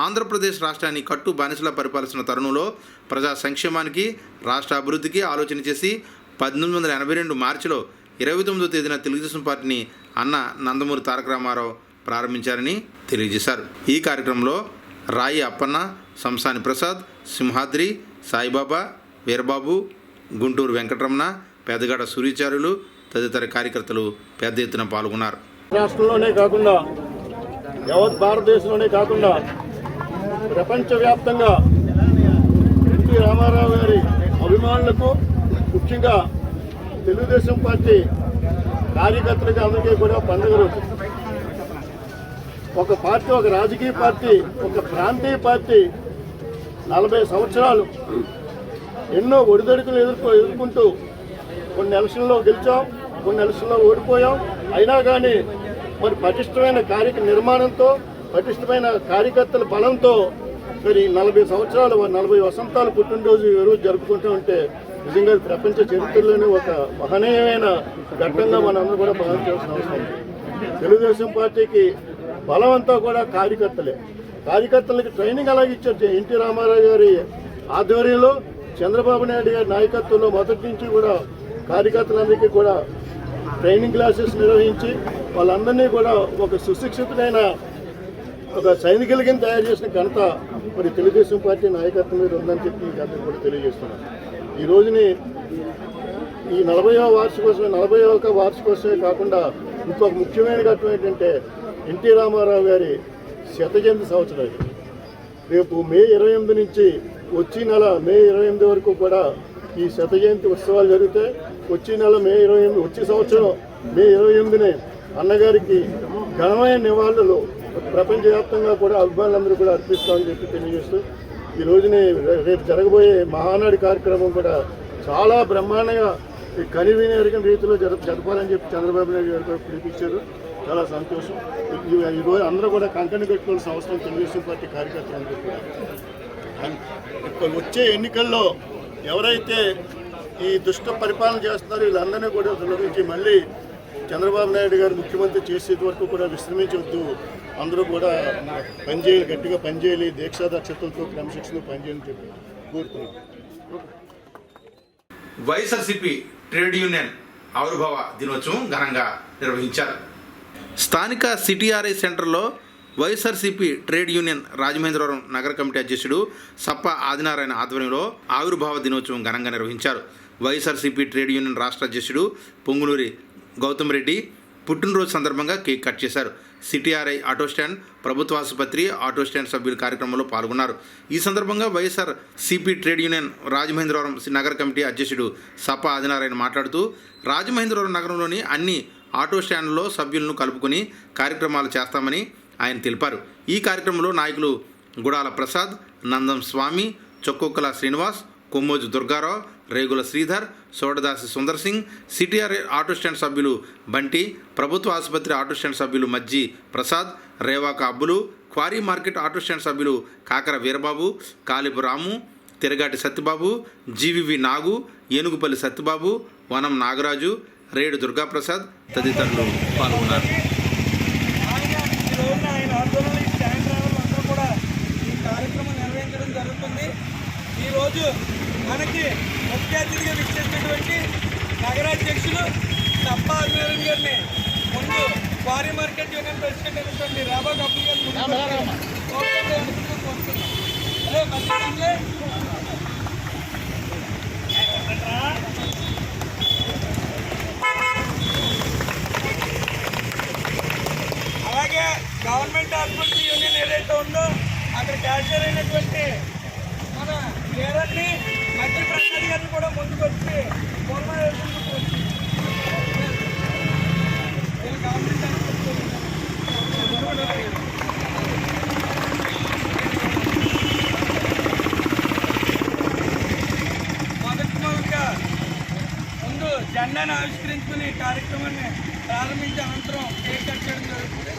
ఆంధ్రప్రదేశ్ రాష్ట్రాన్ని కట్టు బానిసలా పరిపాలిస్తున్న తరుణంలో ప్రజా సంక్షేమానికి, రాష్ట్ర అభివృద్ధికి ఆలోచన చేసి 1882 మార్చిలో 29వ తేదీన తెలుగుదేశం పార్టీని అన్న నందమూరి తారక రామారావు ప్రారంభించారని తెలియజేశారు. ఈ కార్యక్రమంలో రాయి అప్పన్న, సంసాని ప్రసాద్, సింహాద్రి, సాయిబాబా, వీరబాబు, గుంటూరు వెంకటరమణ, పెద్దగడ సూర్యచారులు తదితర కార్యకర్తలు పెద్ద ఎత్తున పాల్గొన్నారు. రాష్ట్రంలోనే కాకుండా యావత్ భారతదేశంలోనే కాకుండా ప్రపంచవ్యాప్తంగా ఎన్టీ రామారావు గారి అభిమానులకు, ముఖ్యంగా తెలుగుదేశం పార్టీ కార్యకర్తలకి అందరికీ కూడా పండుగ రోజు. ఒక పార్టీ, ఒక రాజకీయ పార్టీ, ఒక ప్రాంతీయ పార్టీ 40 సంవత్సరాలు ఎన్నో ఒడిదొడుకులు ఎదుర్కొంటూ కొన్ని ఎలక్షన్లో గెలిచాం, కొన్ని ఎలక్షన్లో ఓడిపోయాం. అయినా కానీ మరి పటిష్టమైన నిర్మాణంతో, పటిష్టమైన కార్యకర్తల బలంతో మరి 40 సంవత్సరాలు 40 వసంతాలు పుట్టినరోజు ఈరోజు జరుపుకుంటూ ఉంటే నిజంగా ప్రపంచ చరిత్రలోనే ఒక మహనీయమైన ఘట్టంగా మనందరూ కూడా భావించాల్సిన అవసరం ఉంది. తెలుగుదేశం పార్టీకి బలం అంతా కూడా కార్యకర్తలకి ట్రైనింగ్ అలాగే ఇచ్చారు. ఎన్టీ రామారావు గారి ఆధ్వర్యంలో, చంద్రబాబు నాయుడు గారి నాయకత్వంలో మొదటి నుంచి కూడా కార్యకర్తలందరికీ కూడా ట్రైనింగ్ క్లాసెస్ నిర్వహించి వాళ్ళందరినీ కూడా ఒక సుశిక్షితుడైన ఒక సైనికుల కింద తయారు చేసిన ఘనత మరి తెలుగుదేశం పార్టీ నాయకత్వం మీద ఉందని చెప్పి మీకు అందరికీ కూడా తెలియజేస్తున్నాను. ఈ రోజుని ఈ 40వ వార్షికోత్సవమే కాకుండా ఇంకొక ముఖ్యమైన ఘట్టం ఏంటంటే ఎన్టీ రామారావు గారి 100వ జయంతి సంవత్సరాలు. రేపు మే 28 నుంచి వచ్చే నెల మే 28 వరకు కూడా ఈ 100వ జయంతి ఉత్సవాలు జరిగితే వచ్చే సంవత్సరం మే 28నే అన్నగారికి ఘనమైన నివాళులు ప్రపంచవ్యాప్తంగా కూడా అభిమానులందరూ కూడా అర్పిస్తామని చెప్పి తెలియజేస్తూ ఈ రోజుని రేపు జరగబోయే మహానాడు కార్యక్రమం కూడా చాలా బ్రహ్మాండంగా కనివిని ఎరిగిన రీతిలో జరపాలని చెప్పి చంద్రబాబు నాయుడు గారు కూడా పిలిపించారు. చాలా సంతోషం. ఈరోజు అందరూ కూడా కంకణం కట్టుకోవాల్సిన అవసరం తెలుగుదేశం పార్టీ కార్యకర్తలందరూ కూడా. వచ్చే ఎన్నికల్లో ఎవరైతే ఈ దుష్ట పరిపాలన చేస్తున్నారో వీళ్ళందరినీ కూడా తొలగించి మళ్ళీ చంద్రబాబు నాయుడు గారు ముఖ్యమంత్రి చేసేది వరకు కూడా విశ్రమించవద్దు, అందరూ కూడా పనిచేయాలి, గట్టిగా పనిచేయాలి, దీక్షాదక్షతలతో క్రమశిక్షణ పనిచేయాలని చెప్పి కోరుతున్నాం. వైఎస్ఆర్సీపీ ట్రేడ్ యూనియన్ ఆవిర్భావ దినోత్సవం ఘనంగా నిర్వహించారు. స్థానిక సిటీఆర్ఐ సెంటర్లో వైఎస్ఆర్సీపీ ట్రేడ్ యూనియన్ రాజమహేంద్రవరం నగర కమిటీ అధ్యక్షుడు సప్ప ఆదినారాయణ ఆధ్వర్యంలో ఆవిర్భావ దినోత్సవం ఘనంగా నిర్వహించారు. వైఎస్ఆర్సీపీ ట్రేడ్ యూనియన్ రాష్ట్ర అధ్యక్షుడు పొంగునూరి గౌతమ్ రెడ్డి పుట్టినరోజు సందర్భంగా కేక్ కట్ చేశారు. సిటీఆర్ఐ ఆటో స్టాండ్, ప్రభుత్వ ఆసుపత్రి, ఆటో స్టాండ్ సభ్యులు కార్యక్రమంలో పాల్గొన్నారు. ఈ సందర్భంగా YSR CP trade union Rajamahendravaram నగర కమిటీ అధ్యక్షుడు సప్ప ఆదినారాయణ మాట్లాడుతూ రాజమహేంద్రవరం నగరంలోని అన్ని ఆటో స్టాండ్లలో సభ్యులను కలుపుకొని కార్యక్రమాలు చేస్తామని ఆయన తెలిపారు. ఈ కార్యక్రమంలో నాయకులు Gudala Prasad, Nandam Swamy, Chokkakula Srinivas, Kommoju Durgarao, Regula Sridhar, Sodadasi Sundar Singh, CTR auto stand సభ్యులు బంటి, ప్రభుత్వ ఆసుపత్రి ఆటో స్టాండ్ సభ్యులు Majji Prasad, Revaka Abbulu, quarry market auto stand సభ్యులు కాకర వీరబాబు, కాలిపు రాము, తిరగాటి సత్యబాబు, జీవివి నాగు, ఏనుగుపల్లి సత్యబాబు, వనం నాగరాజు, రేడు దుర్గాప్రసాద్ తదితరులు పాల్గొన్నారు. ఈరోజు మనకి ముఖ్య అతిథిగా విచ్చేసినటువంటి నగరాధ్యక్షులు సప్ప ఆదినారాయణ గారిని ముందు క్వారీ మార్కెట్ యూనియన్ ప్రెసిడెంట్ అయినటువంటి రాబాగ్ అబ్బుల్ గారిని అలాగే గవర్నమెంట్ హాస్పిటల్ యూనియన్ ఏదైతే ఉందో అక్కడ క్యాషియర్ అయినటువంటి మన కేరళని మంత్రి ప్రసాద్ గారిని కూడా ముందుకొచ్చి మొదటిగా ముందు జెండాను ఆవిష్కరించుకుని కార్యక్రమాన్ని ప్రారంభించి అనంతరం కేక్ కట్ చేయడం జరుగుతుంది.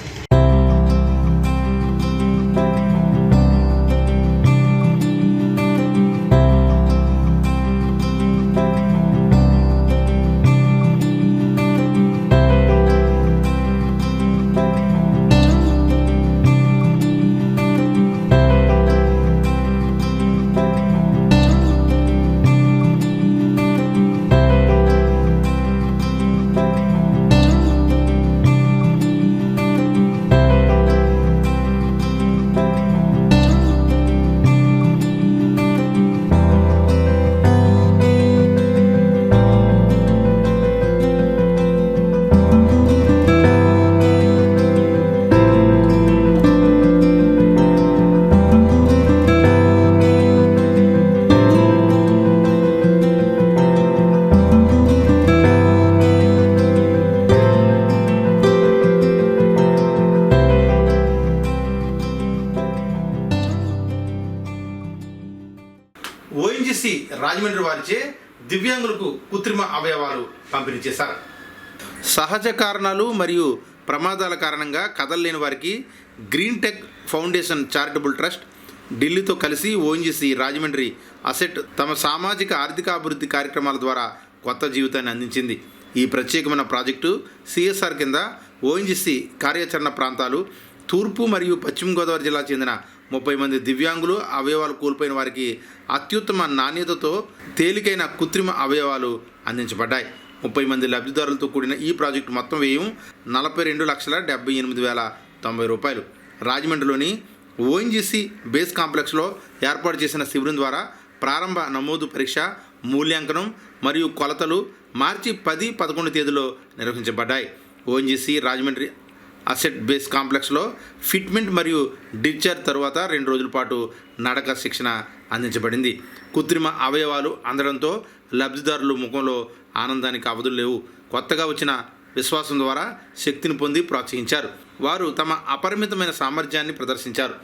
ఓఎన్జీసీ రాజమండ్రి వారిచే దివ్యాంగులకు కృత్రిమ అవయవాలు పంపిణీ చేశారు. సహజ కారణాలు మరియు ప్రమాదాల కారణంగా కదలలేని వారికి green tech foundation charitable trust ఢిల్లీతో కలిసి ఓఎన్జీసీ రాజమండ్రి అసెట్ తమ సామాజిక ఆర్థిక అభివృద్ధి కార్యక్రమాల ద్వారా కొత్త జీవితాన్ని అందించింది. ఈ ప్రత్యేకమైన ప్రాజెక్టు సిఎస్ఆర్ కింద ఓఎన్జీసీ కార్యాచరణ ప్రాంతాలు తూర్పు మరియు పశ్చిమ గోదావరి జిల్లా చెందిన 30 మంది దివ్యాంగులు అవయవాలు కోల్పోయిన వారికి అత్యుత్తమ నాణ్యతతో తేలికైన కృత్రిమ అవయవాలు అందించబడ్డాయి. 30 మంది లబ్ధిదారులతో కూడిన ఈ ప్రాజెక్టు మొత్తం వ్యయం 42,78,090 రూపాయలు. రాజమండ్రిలోని ఓఎన్జీసీ బేస్ కాంప్లెక్స్లో ఏర్పాటు చేసిన శిబిరం ద్వారా ప్రారంభ నమోదు పరీక్ష, మూల్యాంకనం మరియు కొలతలు మార్చి 10-11 తేదీలో నిర్వహించబడ్డాయి. ఓఎన్జీసీ రాజమండ్రి అసెట్ బేస్ కాంప్లెక్స్లో ఫిట్మెంట్ మరియు డిశ్చార్జ్ తరువాత 2 రోజుల పాటు నడక శిక్షణ అందించబడింది. కృత్రిమ అవయవాలు అందడంతో లబ్ధిదారుల ముఖంలో ఆనందానికి అవధులు లేవు. కొత్తగా వచ్చిన విశ్వాసం ద్వారా శక్తిని పొంది ప్రోత్సహించారు. వారు తమ అపరిమితమైన సామర్థ్యాన్ని ప్రదర్శించారు.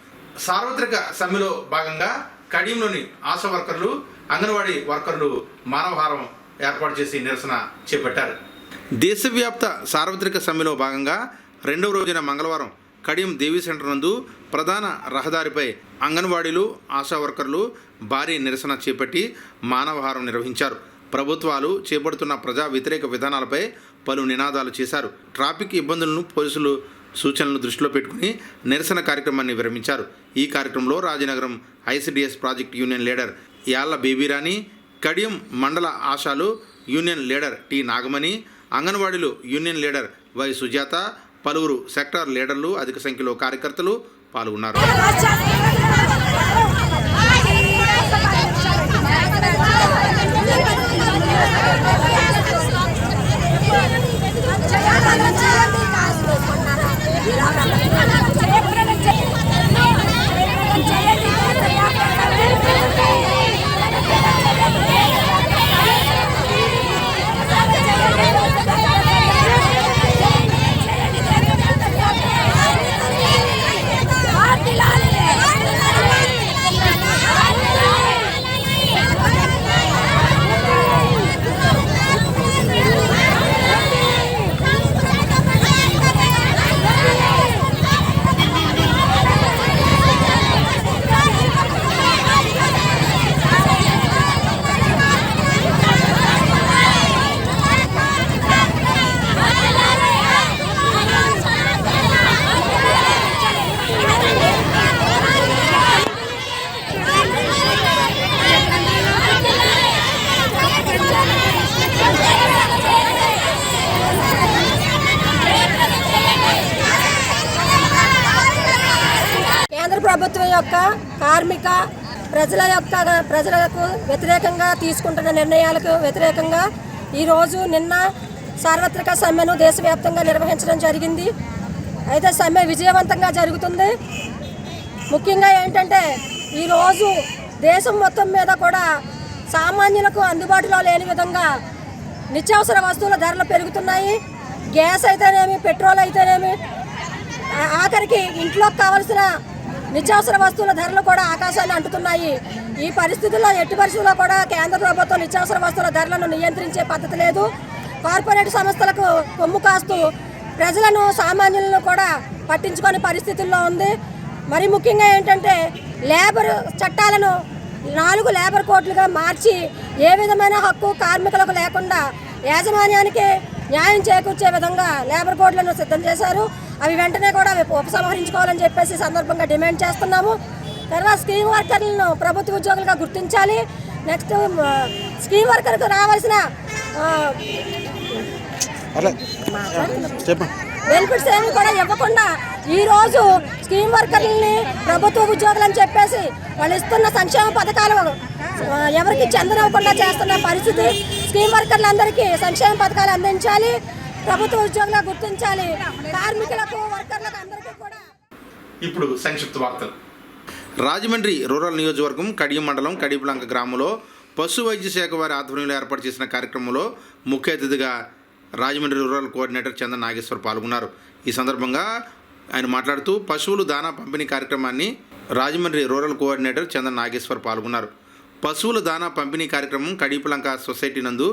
సార్వత్రిక సమ్మెలో భాగంగా కడియంలోని ఆశా వర్కర్లు, అంగన్వాడీ వర్కర్లు మానవహారం ఏర్పాటు చేసి నిరసన చేపట్టారు. దేశవ్యాప్త సార్వత్రిక సమ్మెలో భాగంగా 2వ రోజున మంగళవారం కడియం దేవీ సెంటర్ నందు ప్రధాన రహదారిపై అంగన్వాడీలు, ఆశా వర్కర్లు భారీ నిరసన చేపట్టి మానవహారం నిర్వహించారు. ప్రభుత్వాలు చేపడుతున్న ప్రజా వ్యతిరేక విధానాలపై పలు నినాదాలు చేశారు. ట్రాఫిక్ ఇబ్బందులను పోలీసులు సూచనలను దృష్టిలో పెట్టుకుని నిరసన కార్యక్రమాన్ని విరమించారు. ఈ కార్యక్రమంలో Rajanagaram ICDS project union leader Yalla Babyrani, Kadiyam మండల ఆశాలు యూనియన్ లీడర్ టి నాగమణి, అంగన్వాడీలు యూనియన్ లీడర్ వై సుజాత, పలువురు సెక్టార్ లీడర్లు, అధిక సంఖ్యలో కార్యకర్తలు పాల్గొన్నారు. ప్రభుత్వం యొక్క కార్మిక ప్రజలకు వ్యతిరేకంగా తీసుకుంటున్న నిర్ణయాలకు వ్యతిరేకంగా ఈరోజు నిన్న సార్వత్రిక సమ్మెను దేశవ్యాప్తంగా నిర్వహించడం జరిగింది. అయితే సమ్మె విజయవంతంగా జరుగుతుంది. ముఖ్యంగా ఏంటంటే ఈరోజు దేశం మొత్తం మీద కూడా సామాన్యులకు అందుబాటులో లేని విధంగా నిత్యావసర వస్తువుల ధరలు పెరుగుతున్నాయి. గ్యాస్ అయితేనేమి, పెట్రోల్ అయితేనేమి, ఆఖరికి ఇంట్లోకి కావాల్సిన నిత్యావసర వస్తువుల ధరలు కూడా ఆకాశాన్ని అంటుతున్నాయి. ఈ పరిస్థితుల్లో ఎట్టి పరిస్థితుల్లో కూడా కేంద్ర ప్రభుత్వం నిత్యావసర వస్తువుల ధరలను నియంత్రించే పద్ధతి లేదు. కార్పొరేట్ సంస్థలకు కొమ్ము కాస్తూ ప్రజలను, సామాన్యులను కూడా పట్టించుకునే పరిస్థితుల్లో ఉంది. మరి ముఖ్యంగా ఏంటంటే లేబర్ చట్టాలను 4 లేబర్ కోడ్లుగా మార్చి ఏ విధమైన హక్కు కార్మికులకు లేకుండా యాజమాన్యానికి న్యాయం చేకూర్చే విధంగా లేబర్ కోడ్లను సిద్ధం చేశారు. అవి వెంటనే కూడా ఉపసంహరించుకోవాలని చెప్పేసి సందర్భంగా డిమాండ్ చేస్తున్నాము. తర్వాత స్కీమ్ వర్కర్లను ప్రభుత్వ ఉద్యోగులుగా గుర్తించాలి. నెక్స్ట్ స్కీమ్ వర్కర్కు రావాల్సిన బెనిఫిట్స్ ఏమి కూడా ఇవ్వకుండా ఈరోజు స్కీమ్ వర్కర్లని ప్రభుత్వ ఉద్యోగులు అని చెప్పేసి వాళ్ళు ఇస్తున్న సంక్షేమ పథకాలు ఎవరికి చెందనివ్వకుండా చేస్తున్న పరిస్థితి. స్కీమ్ వర్కర్లందరికీ సంక్షేమ పథకాలు అందించాలి, ప్రభుత్వ ఉద్యోగులుగా గుర్తించాలి. కార్మికులకు, వర్కర్లకు అందరికీ కూడా. ఇప్పుడు సంక్షిప్త వార్తలు. రాజమండ్రి రూరల్ నియోజకవర్గం కడియం మండలం కడిపులంక గ్రామంలో పశు వైద్య శాఖ వారి ఆధ్వర్యంలో ఏర్పాటు చేసిన కార్యక్రమంలో ముఖ్య అతిథిగా రాజమండ్రి రూరల్ కోఆర్డినేటర్ చందన్ నాగేశ్వర్ పాల్గొన్నారు. ఈ సందర్భంగా ఆయన మాట్లాడుతూ పశువులు దానా పంపిణీ కార్యక్రమాన్ని రాజమండ్రి రూరల్ కోఆర్డినేటర్ చందన్ నాగేశ్వర్ పాల్గొన్నారు. పశువుల దానా పంపిణీ కార్యక్రమం కడీపులంక సొసైటీ నందు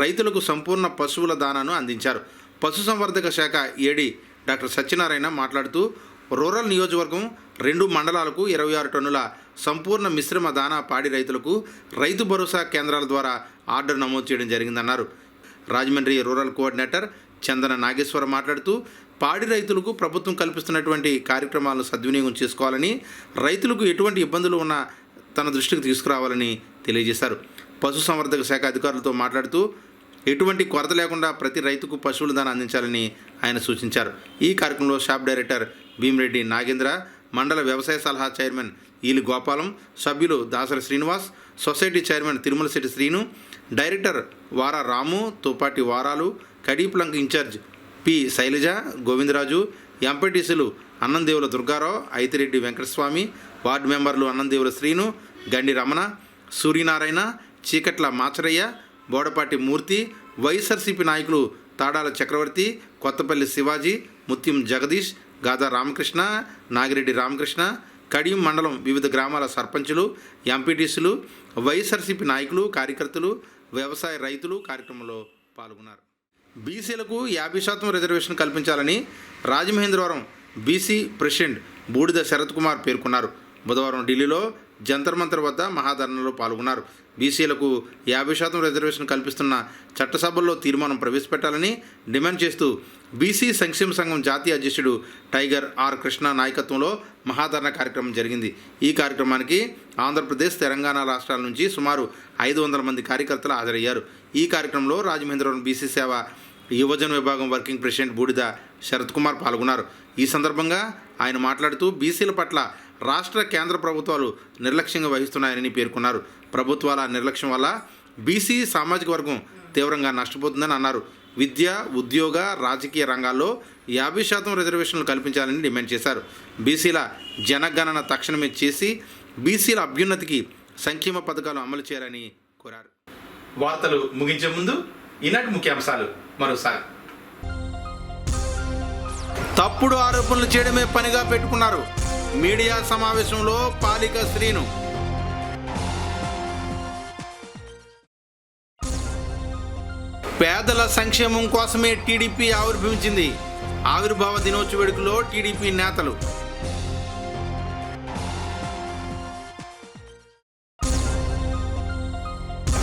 రైతులకు సంపూర్ణ పశువుల దానాను అందించారు. పశుసంవర్ధక శాఖ ఏడీ డాక్టర్ సత్యనారాయణ మాట్లాడుతూ రూరల్ నియోజకవర్గం 2 మండలాలకు 26 టన్నుల సంపూర్ణ మిశ్రమ దానా పాడి రైతులకు రైతు భరోసా కేంద్రాల ద్వారా ఆర్డర్ నమోదు చేయడం జరిగిందన్నారు. రాజమండ్రి రూరల్ కోఆర్డినేటర్ చందన నాగేశ్వర మాట్లాడుతూ పాడి రైతులకు ప్రభుత్వం కల్పిస్తున్నటువంటి కార్యక్రమాలను సద్వినియోగం చేసుకోవాలని, రైతులకు ఎటువంటి ఇబ్బందులు ఉన్నా తన దృష్టికి తీసుకురావాలని తెలియజేశారు. పశుసంవర్ధక శాఖ అధికారులతో మాట్లాడుతూ ఎటువంటి కొరత లేకుండా ప్రతి రైతుకు పశువుల దానా అందించాలని ఆయన సూచించారు. ఈ కార్యక్రమంలో షాప్ డైరెక్టర్ భీమిరెడ్డి నాగేంద్ర, మండల వ్యవసాయ సలహా చైర్మన్ ఈలి గోపాలం, సభ్యులు Dasari Srinivas, society chairman Tirumalasetti Srinu, director Vara Ramu, Tupati Varalu, Kadipulanka incharge P Sailaja, Govindaraju, ఎంపీటీసీలు అన్నందేవుల దుర్గారావు, ఐతిరెడ్డి వెంకటస్వామి, వార్డు మెంబర్లు అన్నందేవుల శ్రీను, గండి రమణ, సూర్యనారాయణ, చీకట్ల మాచరయ్య, బోడపాటి మూర్తి, వైఎస్ఆర్సీపీ నాయకులు తాడాల చక్రవర్తి, కొత్తపల్లి శివాజీ, ముత్యం జగదీష్, గాదా రామకృష్ణ, నాగిరెడ్డి రామకృష్ణ, కడియం మండలం వివిధ గ్రామాల సర్పంచులు, ఎంపీటీసీలు, వైఎస్ఆర్సీపీ నాయకులు, కార్యకర్తలు, వ్యవసాయ రైతులు కార్యక్రమంలో పాల్గొన్నారు. బీసీలకు 50% రిజర్వేషన్ కల్పించాలని రాజమహేంద్రవరం బీసీ ప్రెసిడెంట్ బూడిద శరత్ కుమార్ పేర్కొన్నారు. బుధవారం ఢిల్లీలో జంతర్ మంతర్ వద్ద మహాధర్నాలో పాల్గొన్నారు. బీసీలకు 50% రిజర్వేషన్ కల్పిస్తున్న చట్టసభల్లో తీర్మానం ప్రవేశపెట్టాలని డిమాండ్ చేస్తూ బీసీ సంక్షేమ సంఘం జాతీయ అధ్యక్షుడు టైగర్ ఆర్ కృష్ణ నాయకత్వంలో మహాధర్నా కార్యక్రమం జరిగింది. ఈ కార్యక్రమానికి ఆంధ్రప్రదేశ్, తెలంగాణ రాష్ట్రాల నుంచి సుమారు 500 మంది కార్యకర్తలు హాజరయ్యారు. ఈ కార్యక్రమంలో రాజమహేంద్రవరం బీసీ సేవ యువజన విభాగం వర్కింగ్ ప్రెసిడెంట్ బూడిద శరత్ కుమార్ పాల్గొన్నారు. ఈ సందర్భంగా ఆయన మాట్లాడుతూ బీసీల పట్ల రాష్ట్ర, కేంద్ర ప్రభుత్వాలు నిర్లక్ష్యంగా వహిస్తున్నాయని పేర్కొన్నారు. ప్రభుత్వాల నిర్లక్ష్యం వల్ల బీసీ సామాజిక వర్గం తీవ్రంగా నష్టపోతుందని అన్నారు. విద్య, ఉద్యోగ, రాజకీయ రంగాల్లో 50% రిజర్వేషన్లు కల్పించాలని డిమాండ్ చేశారు. బీసీల జనగణన తక్షణమే చేసి బీసీల అభ్యున్నతికి సంక్షేమ పథకాలు అమలు చేయాలని కోరారు. వార్తలు ముగించే ముందు ఈనాటి ముఖ్యాంశాలు మరోసారి. తప్పుడు ఆరోపణలు చేయడమే పనిగా పెట్టుకున్నారు. మీడియా సమావేశంలో పాలిక శ్రీను. పేదల సంక్షేమం కోసమే టీడీపీ ఆవిర్భవించింది. ఆవిర్భావ దినోత్సవ వేడుకలో టీడీపీ నేతలు.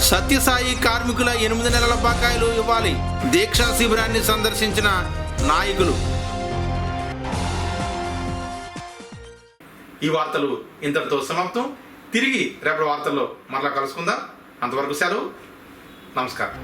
సత్యసాయి కార్మికుల 8 నెలల బకాయిలు ఇవ్వాలి. దీక్షా శిబిరాన్ని సందర్శించిన నాయకులు. ఈ వార్తలు ఇంతటితో సమాప్తం. తిరిగి రేపటి వార్తల్లో మరలా కలుసుకుందాం. అంతవరకు సెలవు. నమస్కారం.